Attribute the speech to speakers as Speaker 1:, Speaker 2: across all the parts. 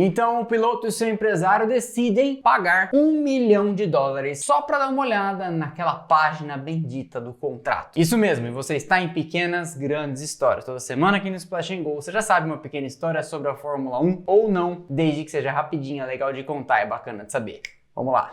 Speaker 1: Então o piloto e seu empresário decidem pagar $1 milhão só para dar uma olhada naquela página bendita do contrato. Isso mesmo, e você está em Pequenas Grandes Histórias. Toda semana aqui no Splash & Go você já sabe uma pequena história sobre a Fórmula 1 ou não, desde que seja rapidinha, legal de contar e bacana de saber. Vamos lá!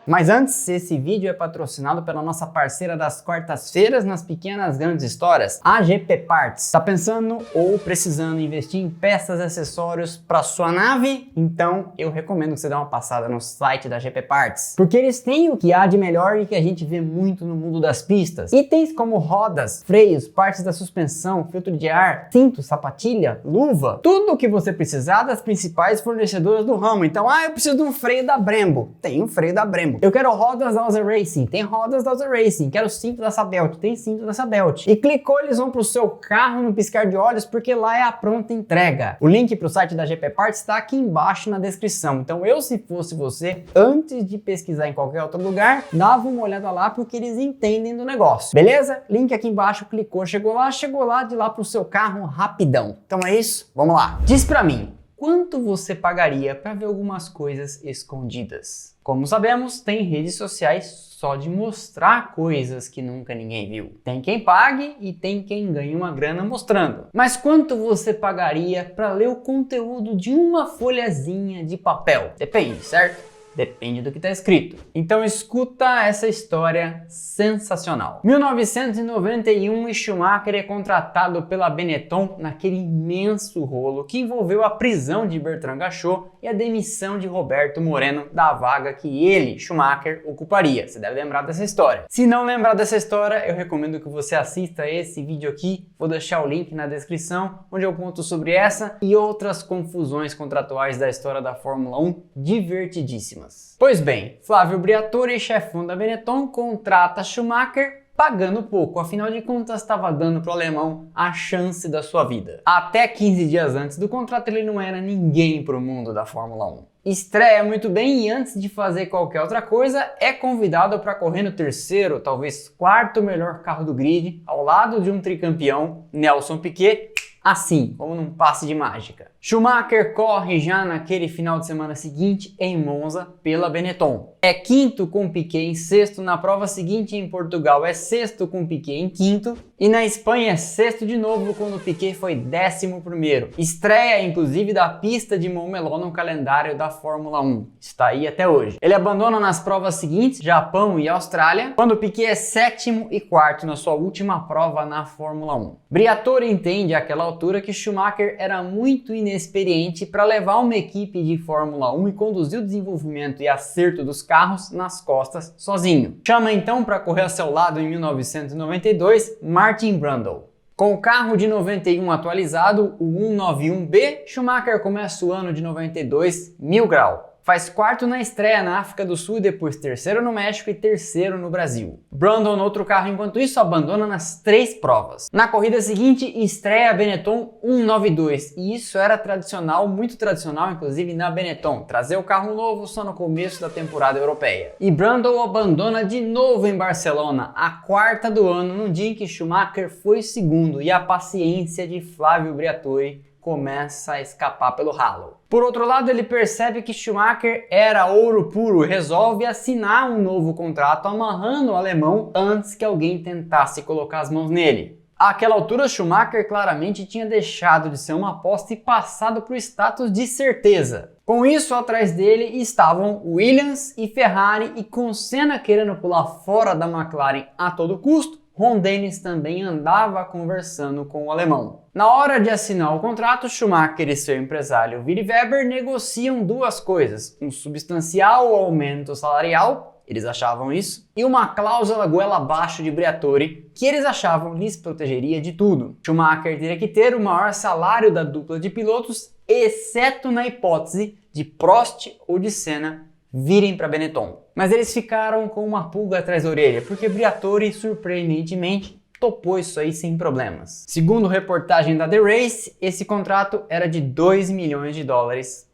Speaker 1: Mas antes, esse vídeo é patrocinado pela nossa parceira das quartas-feiras nas Pequenas Grandes Histórias, a GP Parts. Tá pensando ou precisando investir em peças e acessórios para sua nave? Então eu recomendo que você dê uma passada no site da GP Parts, porque eles têm o que há de melhor e que a gente vê muito no mundo das pistas. Itens como rodas, freios, partes da suspensão, filtro de ar, cinto, sapatilha, luva, tudo o que você precisar das principais fornecedoras do ramo. Então, eu preciso de um freio da Brembo. Tem um freio da Brembo. Eu quero rodas da Ozer Racing, tem rodas da Ozer Racing. Quero cinto da Sabelt, tem cinto da Sabelt. E clicou, eles vão pro seu carro no piscar de olhos, porque lá é a pronta entrega. O link pro site da GP Parts está aqui embaixo na descrição. Então eu, se fosse você, antes de pesquisar em qualquer outro lugar, dava uma olhada lá porque eles entendem do negócio. Beleza? Link aqui embaixo, clicou, chegou lá de lá pro seu carro rapidão. Então é isso? Vamos lá. Diz pra mim, quanto você pagaria para ver algumas coisas escondidas? Como sabemos, tem redes sociais só de mostrar coisas que nunca ninguém viu. Tem quem pague e tem quem ganhe uma grana mostrando. Mas quanto você pagaria para ler o conteúdo de uma folhazinha de papel? Depende, certo? Depende do que está escrito. Então escuta essa história sensacional. 1991 e Schumacher é contratado pela Benetton naquele imenso rolo que envolveu a prisão de Bertrand Gachot e a demissão de Roberto Moreno da vaga que ele, Schumacher, ocuparia. Você deve lembrar dessa história. Se não lembrar dessa história, eu recomendo que você assista esse vídeo aqui. Vou deixar o link na descrição, onde eu conto sobre essa e outras confusões contratuais da história da Fórmula 1 divertidíssimas. Pois bem, Flávio Briatore, chefão da Benetton, contrata Schumacher pagando pouco, afinal de contas estava dando para o alemão a chance da sua vida. Até 15 dias antes do contrato ele não era ninguém para o mundo da Fórmula 1. Estreia muito bem e antes de fazer qualquer outra coisa é convidado para correr no terceiro, talvez quarto melhor carro do grid, ao lado de um tricampeão, Nelson Piquet, assim, como num passe de mágica. Schumacher corre já naquele final de semana seguinte em Monza pela Benetton. É quinto com Piquet em sexto, na prova seguinte em Portugal é sexto com Piquet em quinto e na Espanha é sexto de novo quando Piquet foi 11º. Estreia inclusive da pista de Montmeló no calendário da Fórmula 1. Está aí até hoje. Ele abandona nas provas seguintes, Japão e Austrália, quando Piquet é sétimo e quarto na sua última prova na Fórmula 1. Briatore entende àquela altura que Schumacher era muito inexperiente para levar uma equipe de Fórmula 1 e conduzir o desenvolvimento e acerto dos carros nas costas sozinho. Chama então para correr a seu lado em 1992 Martin Brundle. Com o carro de 91 atualizado, o 191B, Schumacher começa o ano de 92 1000 grau. Faz quarto na estreia na África do Sul e depois terceiro no México e terceiro no Brasil. Brundle no outro carro, enquanto isso, abandona nas 3 provas. Na corrida seguinte, estreia a Benetton 192 e isso era tradicional, muito tradicional, inclusive na Benetton, trazer o carro novo só no começo da temporada europeia. E Brundle abandona de novo em Barcelona, a quarta do ano, no dia em que Schumacher foi segundo e a paciência de Flávio Briatore começa a escapar pelo ralo. Por outro lado, ele percebe que Schumacher era ouro puro e resolve assinar um novo contrato amarrando o alemão antes que alguém tentasse colocar as mãos nele. Àquela altura, Schumacher claramente tinha deixado de ser uma aposta e passado para o status de certeza. Com isso, atrás dele estavam Williams e Ferrari e com Senna querendo pular fora da McLaren a todo custo, Ron Dennis também andava conversando com o alemão. Na hora de assinar o contrato, Schumacher e seu empresário Willy Weber negociam duas coisas: um substancial aumento salarial, eles achavam isso, e uma cláusula goela abaixo de Briatore, que eles achavam lhes protegeria de tudo. Schumacher teria que ter o maior salário da dupla de pilotos, exceto na hipótese de Prost ou de Senna virem para Benetton. Mas eles ficaram com uma pulga atrás da orelha, porque Briatore, surpreendentemente, topou isso aí sem problemas. Segundo reportagem da The Race, esse contrato era de $2 milhões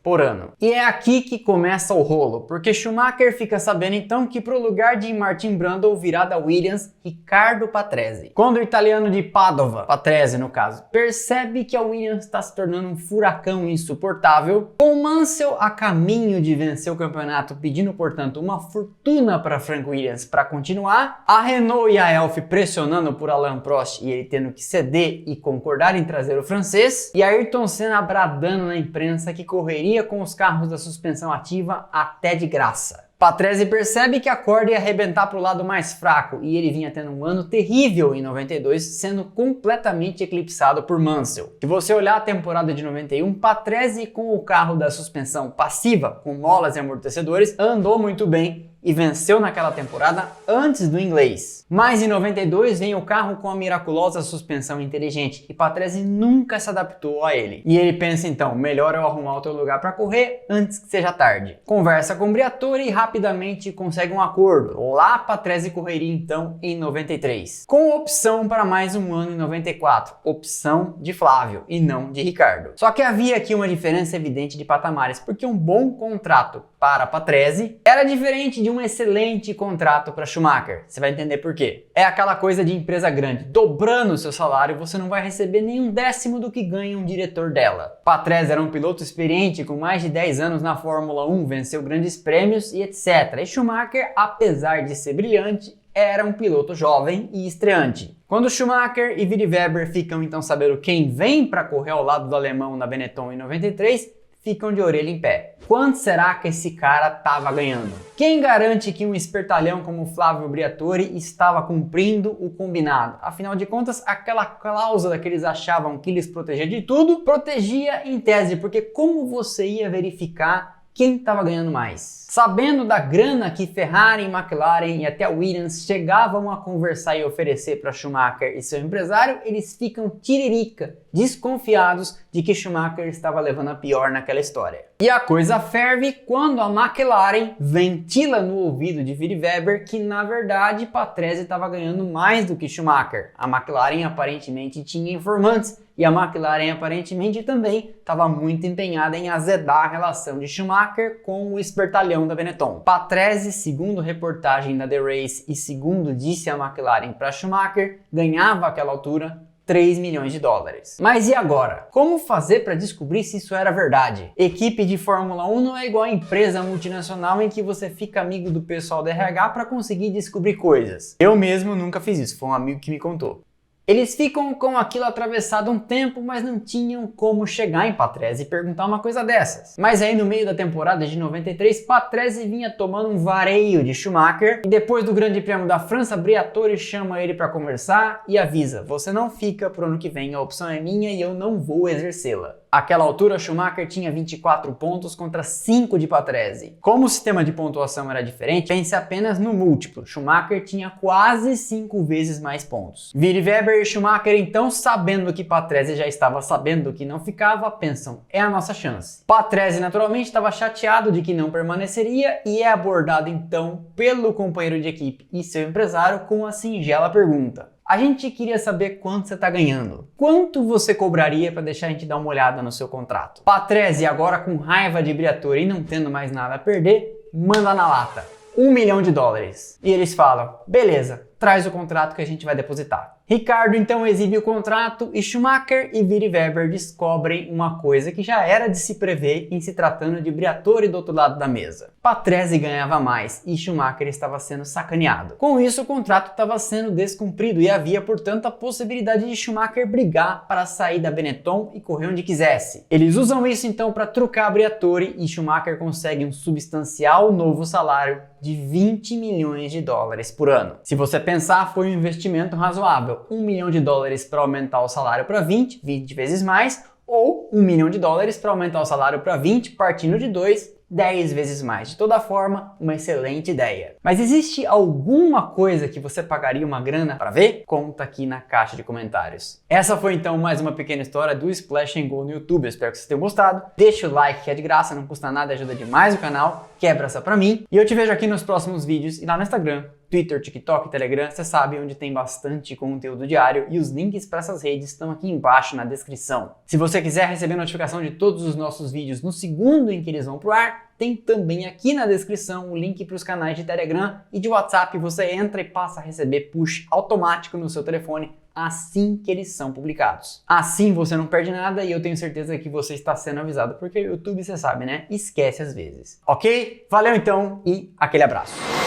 Speaker 1: por ano. E é aqui que começa o rolo, porque Schumacher fica sabendo então que pro lugar de Martin Brundle virá da Williams Riccardo Patrese. Quando o italiano de Padova, Patrese no caso, percebe que a Williams está se tornando um furacão insuportável, com Mansell a caminho de vencer o campeonato, pedindo portanto uma fortuna para Frank Williams para continuar, a Renault e a Elf pressionando por Alain Prost e ele tendo que ceder e concordar em trazer o francês, e Ayrton Senna bradando na imprensa que correria com os carros da suspensão ativa até de graça. Patrese percebe que a corda ia arrebentar para o lado mais fraco e ele vinha tendo um ano terrível em 92, sendo completamente eclipsado por Mansell. Se você olhar a temporada de 91, Patrese com o carro da suspensão passiva, com molas e amortecedores, andou muito bem e venceu naquela temporada antes do inglês. Mas em 92 vem o carro com a miraculosa suspensão inteligente e Patrese nunca se adaptou a ele. E ele pensa então, melhor eu arrumar outro lugar para correr antes que seja tarde. Conversa com o Briatore e rapidamente consegue um acordo. Lá Patrese correria então em 93. Com opção para mais um ano em 94. Opção de Flávio e não de Ricardo. Só que havia aqui uma diferença evidente de patamares, porque um bom contrato para Patrese era diferente de um excelente contrato para Schumacher. Você vai entender por quê. É aquela coisa de empresa grande, dobrando o seu salário, você não vai receber nenhum décimo do que ganha um diretor dela. Patrese era um piloto experiente com mais de 10 anos na Fórmula 1, venceu grandes prêmios e etc. E Schumacher, apesar de ser brilhante, era um piloto jovem e estreante. Quando Schumacher e Willy Weber ficam então sabendo quem vem para correr ao lado do alemão na Benetton em 93, ficam de orelha em pé. Quanto será que esse cara estava ganhando? Quem garante que um espertalhão como Flávio Briatore estava cumprindo o combinado? Afinal de contas, aquela cláusula que eles achavam que lhes protegia de tudo, protegia em tese, porque como você ia verificar quem estava ganhando mais? Sabendo da grana que Ferrari, McLaren e até Williams chegavam a conversar e oferecer para Schumacher e seu empresário, eles ficam tiririca, desconfiados de que Schumacher estava levando a pior naquela história. E a coisa ferve quando a McLaren ventila no ouvido de Willy Weber que na verdade Patrese estava ganhando mais do que Schumacher. A McLaren aparentemente tinha informantes e a McLaren aparentemente também estava muito empenhada em azedar a relação de Schumacher com o espertalhão da Benetton. Patrese, segundo reportagem da The Race e segundo disse a McLaren para Schumacher, ganhava àquela altura 3 milhões de dólares. Mas e agora? Como fazer para descobrir se isso era verdade? Equipe de Fórmula 1 não é igual a empresa multinacional em que você fica amigo do pessoal da RH para conseguir descobrir coisas. Eu mesmo nunca fiz isso, foi um amigo que me contou. Eles ficam com aquilo atravessado um tempo, mas não tinham como chegar em Patrese e perguntar uma coisa dessas. Mas aí no meio da temporada de 93, Patrese vinha tomando um vareio de Schumacher e depois do Grande Prêmio da França, Briatore chama ele para conversar e avisa: você não fica pro ano que vem, a opção é minha e eu não vou exercê-la. Àquela altura, Schumacher tinha 24 pontos contra 5 de Patrese. Como o sistema de pontuação era diferente, pense apenas no múltiplo. Schumacher tinha quase 5 vezes mais pontos. Willy Weber e Schumacher, então, sabendo que Patrese já estava sabendo que não ficava, pensam: é a nossa chance. Patrese, naturalmente, estava chateado de que não permaneceria e é abordado, então, pelo companheiro de equipe e seu empresário com a singela pergunta: a gente queria saber quanto você está ganhando. Quanto você cobraria para deixar a gente dar uma olhada no seu contrato? Patrese, agora com raiva de Briatore e não tendo mais nada a perder, manda na lata: 1 milhão de dólares. E eles falam: beleza, traz o contrato que a gente vai depositar. Ricardo então exibe o contrato e Schumacher e Willy Weber descobrem uma coisa que já era de se prever em se tratando de Briatore do outro lado da mesa. Patrese ganhava mais e Schumacher estava sendo sacaneado. Com isso, o contrato estava sendo descumprido e havia, portanto, a possibilidade de Schumacher brigar para sair da Benetton e correr onde quisesse. Eles usam isso então para trucar Briatore e Schumacher consegue um substancial novo salário de 20 milhões de dólares por ano. Se você pensar, foi um investimento razoável. 1 milhão de dólares para aumentar o salário para 20 vezes mais, ou 1 milhão de dólares para aumentar o salário para 20, partindo de 2, 10 vezes mais. De toda forma, uma excelente ideia. Mas existe alguma coisa que você pagaria uma grana para ver? Conta aqui na caixa de comentários. Essa foi então mais uma pequena história do Splash and Go no YouTube. Eu espero que vocês tenham gostado. Deixa o like que é de graça, não custa nada, ajuda demais o canal. Quebra essa pra mim. E eu te vejo aqui nos próximos vídeos e lá no Instagram Twitter, TikTok, Telegram, você sabe onde tem bastante conteúdo diário e os links para essas redes estão aqui embaixo na descrição. Se você quiser receber notificação de todos os nossos vídeos no segundo em que eles vão pro ar, tem também aqui na descrição o link para os canais de Telegram e de WhatsApp. Você entra e passa a receber push automático no seu telefone assim que eles são publicados. Assim você não perde nada e eu tenho certeza que você está sendo avisado, porque o YouTube, você sabe, né? Esquece às vezes. Ok? Valeu então e aquele abraço.